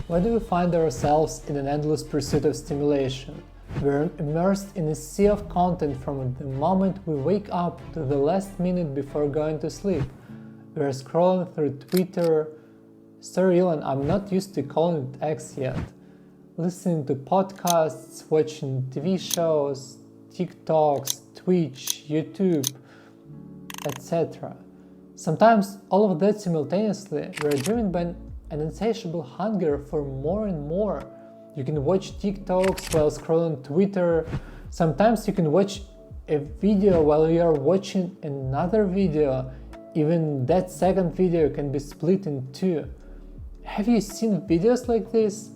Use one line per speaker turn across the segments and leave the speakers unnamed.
Why do we find ourselves in an endless pursuit of stimulation? We're immersed in a sea of content from the moment we wake up to the last minute before going to sleep. We're scrolling through Twitter, sorry Elon, I'm not used to calling it X yet, listening to podcasts, watching TV shows, TikToks, Twitch, YouTube, etc. Sometimes all of that simultaneously, we're driven by an insatiable hunger for more and more. You can watch TikToks while scrolling Twitter. Sometimes you can watch a video while you are watching another video. Even that second video can be split in two. Have you seen videos like this?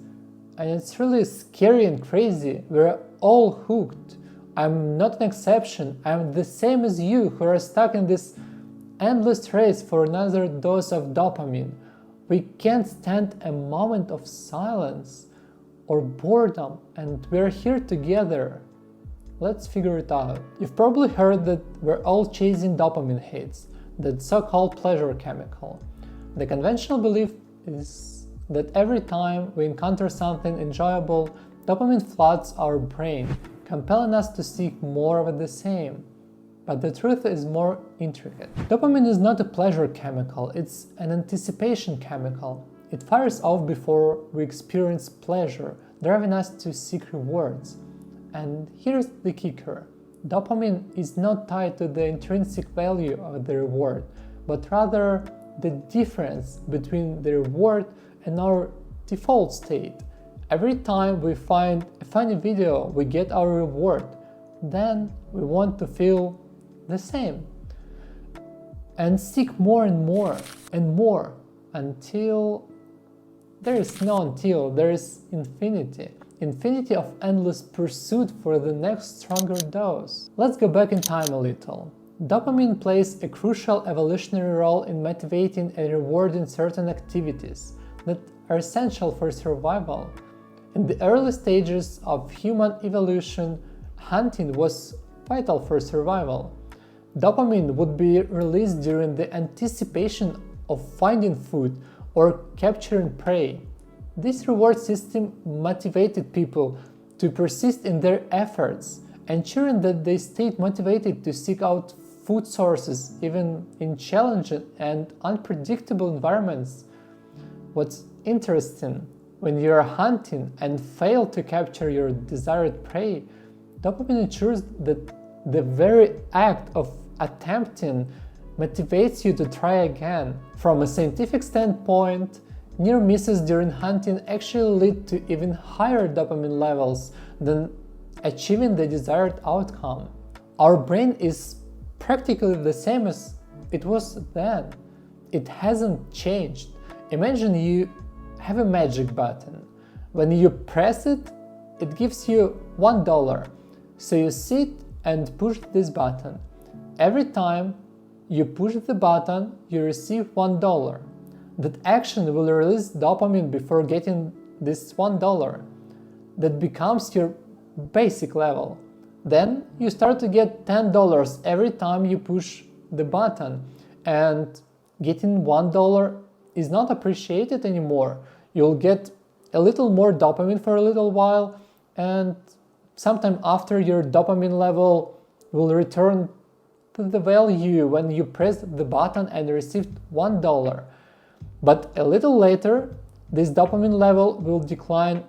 And it's really scary and crazy. We're all hooked. I'm not an exception. I'm the same as you who are stuck in this endless race for another dose of dopamine. We can't stand a moment of silence or boredom, and we're here together. Let's figure it out. You've probably heard that we're all chasing dopamine hits, that so-called pleasure chemical. The conventional belief is that every time we encounter something enjoyable, dopamine floods our brain, compelling us to seek more of the same. But the truth is more intricate. Dopamine is not a pleasure chemical, it's an anticipation chemical. It fires off before we experience pleasure, driving us to seek rewards. And here's the kicker. Dopamine is not tied to the intrinsic value of the reward, but rather the difference between the reward and our default state. Every time we find a funny video, we get our reward. Then we want to feel the same and seek more and more and more until there is infinity of endless pursuit for the next stronger dose. Let's go back in time a little. Dopamine plays a crucial evolutionary role in motivating and rewarding certain activities that are essential for survival. In the early stages of human evolution, hunting was vital for survival. Dopamine would be released during the anticipation of finding food or capturing prey. This reward system motivated people to persist in their efforts, ensuring that they stayed motivated to seek out food sources even in challenging and unpredictable environments. What's interesting, when you are hunting and fail to capture your desired prey, dopamine ensures that the very act of attempting motivates you to try again. From a scientific standpoint, near misses during hunting actually lead to even higher dopamine levels than achieving the desired outcome. Our brain is practically the same as it was then. It hasn't changed. Imagine you have a magic button. When you press it, it gives you $1. So you sit and push this button. Every time you push the button, you receive $1. That action will release dopamine before getting this $1. That becomes your basic level. Then you start to get $10 every time you push the button, and getting $1 is not appreciated anymore. You'll get a little more dopamine for a little while, and sometime after your dopamine level will return to the value when you pressed the button and received $1. But a little later, this dopamine level will decline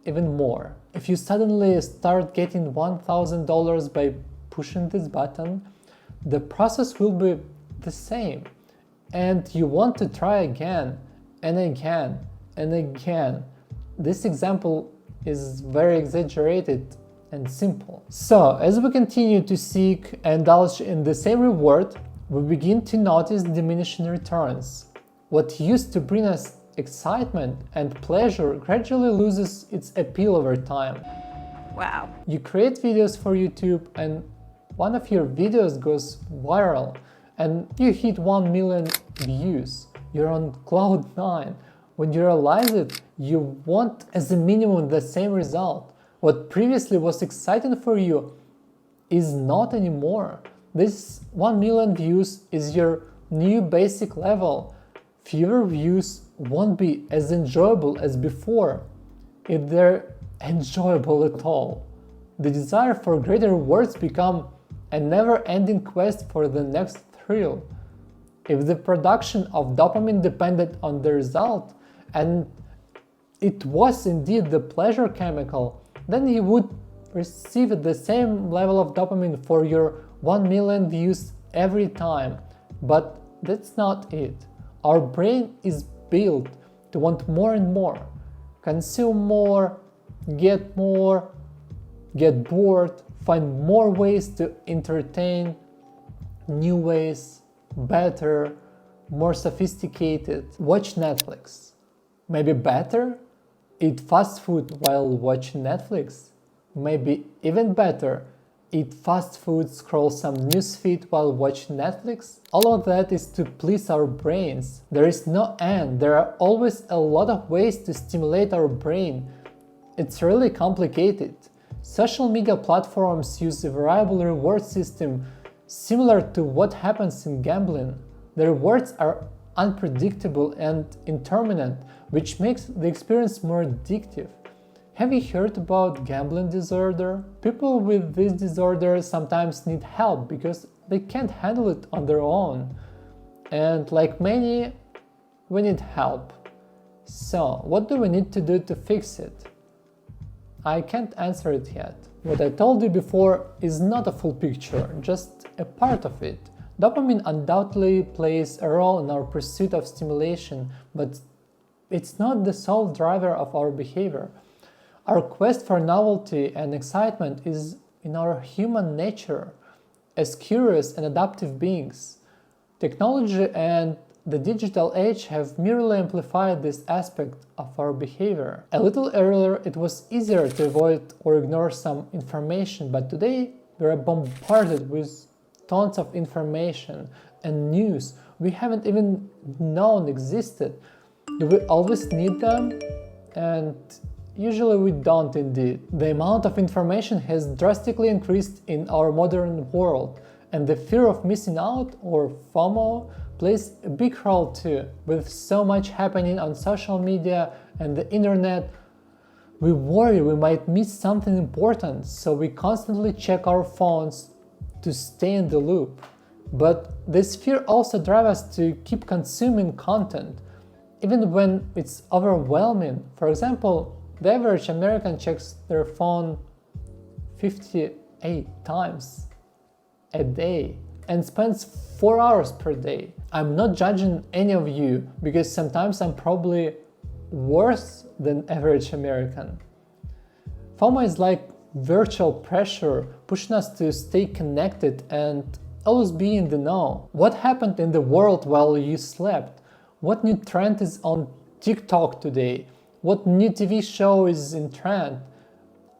even more. If you suddenly start getting $1,000 by pushing this button, the process will be the same. And you want to try again and again and again. This example is very exaggerated and simple. So, as we continue to seek and indulge in the same reward, we begin to notice diminishing returns. What used to bring us excitement and pleasure gradually loses its appeal over time.
Wow.
You create videos for YouTube and one of your videos goes viral and you hit 1 million views. You're on cloud 9. When you realize it, you want as a minimum the same result. What previously was exciting for you is not anymore. This 1 million views is your new basic level. Fewer views, won't be as enjoyable as before, if they're enjoyable at all. The desire for greater rewards become a never-ending quest for the next thrill. If the production of dopamine depended on the result, and it was indeed the pleasure chemical, then you would receive the same level of dopamine for your 1 million views every time. But that's not it. Our brain is built to want more and more, consume more, get bored, find more ways to entertain, new ways, better, more sophisticated. Watch Netflix. Maybe better? Eat fast food while watching Netflix. Maybe even better, eat fast food, scroll some newsfeed while watching Netflix. All of that is to please our brains. There is no end. There are always a lot of ways to stimulate our brain. It's really complicated. Social media platforms use a variable reward system similar to what happens in gambling. The rewards are unpredictable and intermittent, which makes the experience more addictive. Have you heard about gambling disorder? People with this disorder sometimes need help because they can't handle it on their own. And like many, we need help. So, what do we need to do to fix it? I can't answer it yet. What I told you before is not a full picture, just a part of it. Dopamine undoubtedly plays a role in our pursuit of stimulation, but it's not the sole driver of our behavior. Our quest for novelty and excitement is in our human nature as curious and adaptive beings. Technology and the digital age have merely amplified this aspect of our behavior. A little earlier, it was easier to avoid or ignore some information, but today we are bombarded with tons of information and news we haven't even known existed. Do we always need them? And usually we don't indeed. The amount of information has drastically increased in our modern world, and the fear of missing out, or FOMO, plays a big role too. With so much happening on social media and the internet, we worry we might miss something important, so we constantly check our phones to stay in the loop. But this fear also drives us to keep consuming content, even when it's overwhelming. For example, the average American checks their phone 58 times a day and spends 4 hours per day. I'm not judging any of you because sometimes I'm probably worse than average American. FOMO is like virtual pressure pushing us to stay connected and always be in the know. What happened in the world while you slept? What new trend is on TikTok today? What new TV show is in trend?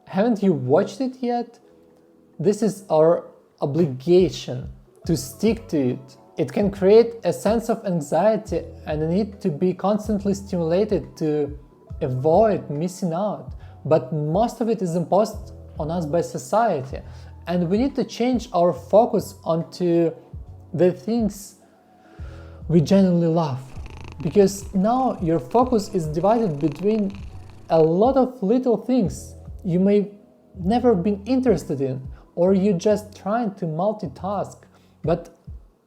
Haven't you watched it yet? This is our obligation to stick to it. It can create a sense of anxiety and a need to be constantly stimulated to avoid missing out. But most of it is imposed on us by society, and we need to change our focus onto the things we genuinely love. Because now your focus is divided between a lot of little things you may never been interested in, or you just trying to multitask. But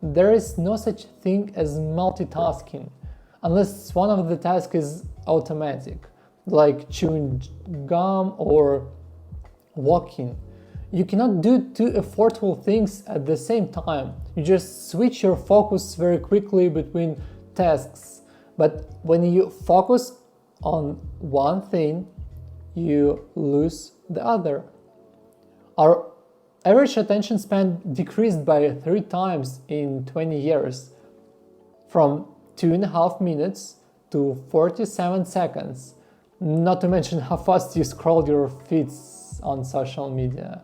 there is no such thing as multitasking, unless one of the tasks is automatic, like chewing gum or walking. You cannot do two effortful things at the same time. You just switch your focus very quickly between tasks. But when you focus on one thing, you lose the other. Our average attention span decreased by 3 times in 20 years, from 2.5 minutes to 47 seconds, not to mention how fast you scroll your feeds on social media.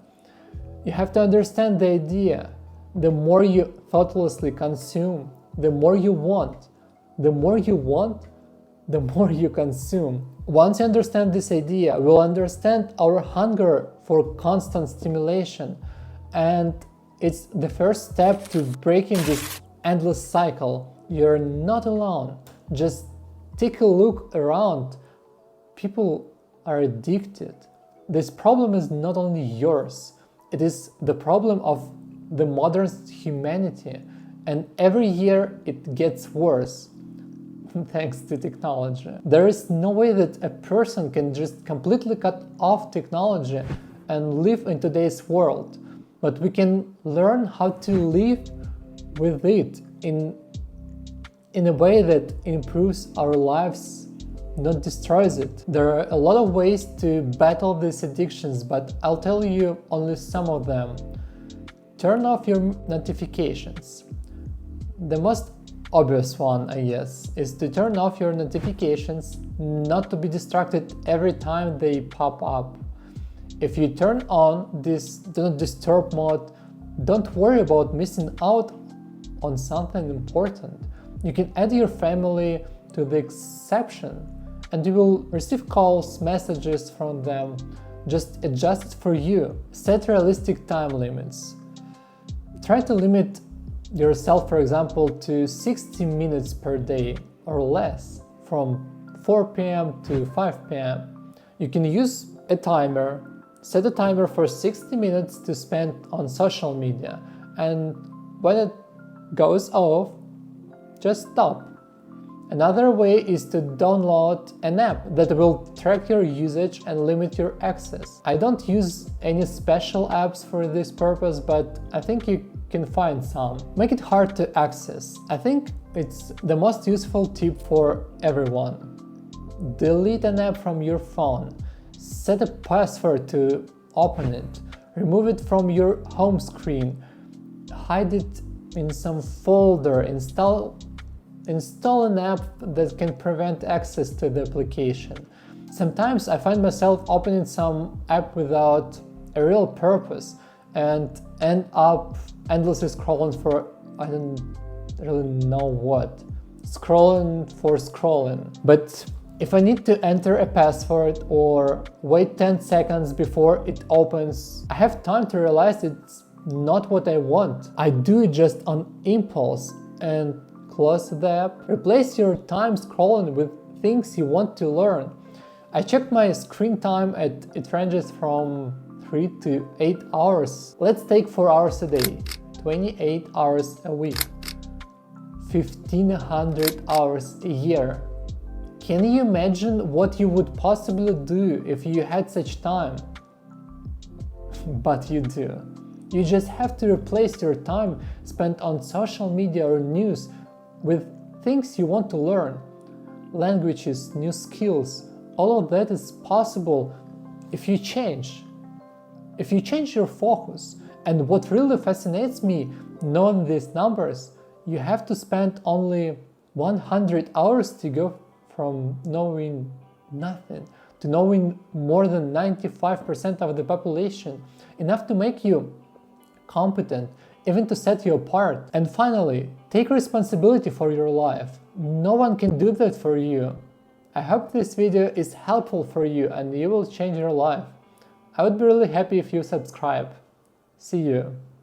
You have to understand the idea. The more you thoughtlessly consume, the more you want. The more you want, the more you consume. Once you understand this idea, we'll understand our hunger for constant stimulation, and it's the first step to breaking this endless cycle. You're not alone. Just Take a look around. People are addicted. This problem is not only yours, it is the problem of the modern humanity, and every year it gets worse thanks to technology. There is no way that a person can just completely cut off technology and live in today's world, but we can learn how to live with it in a way that improves our lives, not destroys it. There are a lot of ways to battle these addictions, but I'll tell you only some of them. Turn off your notifications. The most obvious one, I guess, is to turn off your notifications, not to be distracted every time they pop up. If you turn on this do not disturb mode, don't worry about missing out on something important. You can add your family to the exception and you will receive calls, messages from them. Just adjust it for you. Set realistic time limits. Try to limit yourself, for example, to 60 minutes per day or less, from 4 p.m. to 5 p.m. You can use a timer. Set a timer for 60 minutes to spend on social media, and when it goes off, just stop. Another way is to download an app that will track your usage and limit your access. I don't use any special apps for this purpose, but I think you can find some. Make it hard to access. I think it's the most useful tip for everyone. Delete an app from your phone. Set a password to open it. Remove it from your home screen. Hide it in some folder. Install an app that can prevent access to the application. Sometimes I find myself opening some app without a real purpose and end up endlessly scrolling for I don't really know what. Scrolling for scrolling. But if I need to enter a password or wait 10 seconds before it opens, I have time to realize it's not what I want. I do it just on impulse and close the app. Replace your time scrolling with things you want to learn. I checked my screen time and it ranges from 3 to 8 hours. Let's take 4 hours a day, 28 hours a week, 1500 hours a year. Can you imagine what you would possibly do if you had such time? But you do. You just have to replace your time spent on social media or news with things you want to learn. Languages, new skills, all of that is possible if you change. If you change your focus. And what really fascinates me, knowing these numbers, you have to spend only 100 hours to go from knowing nothing to knowing more than 95% of the population, enough to make you competent, even to set you apart. And finally, take responsibility for your life. No one can do that for you. I hope this video is helpful for you and you will change your life. I would be really happy if you subscribe. See you.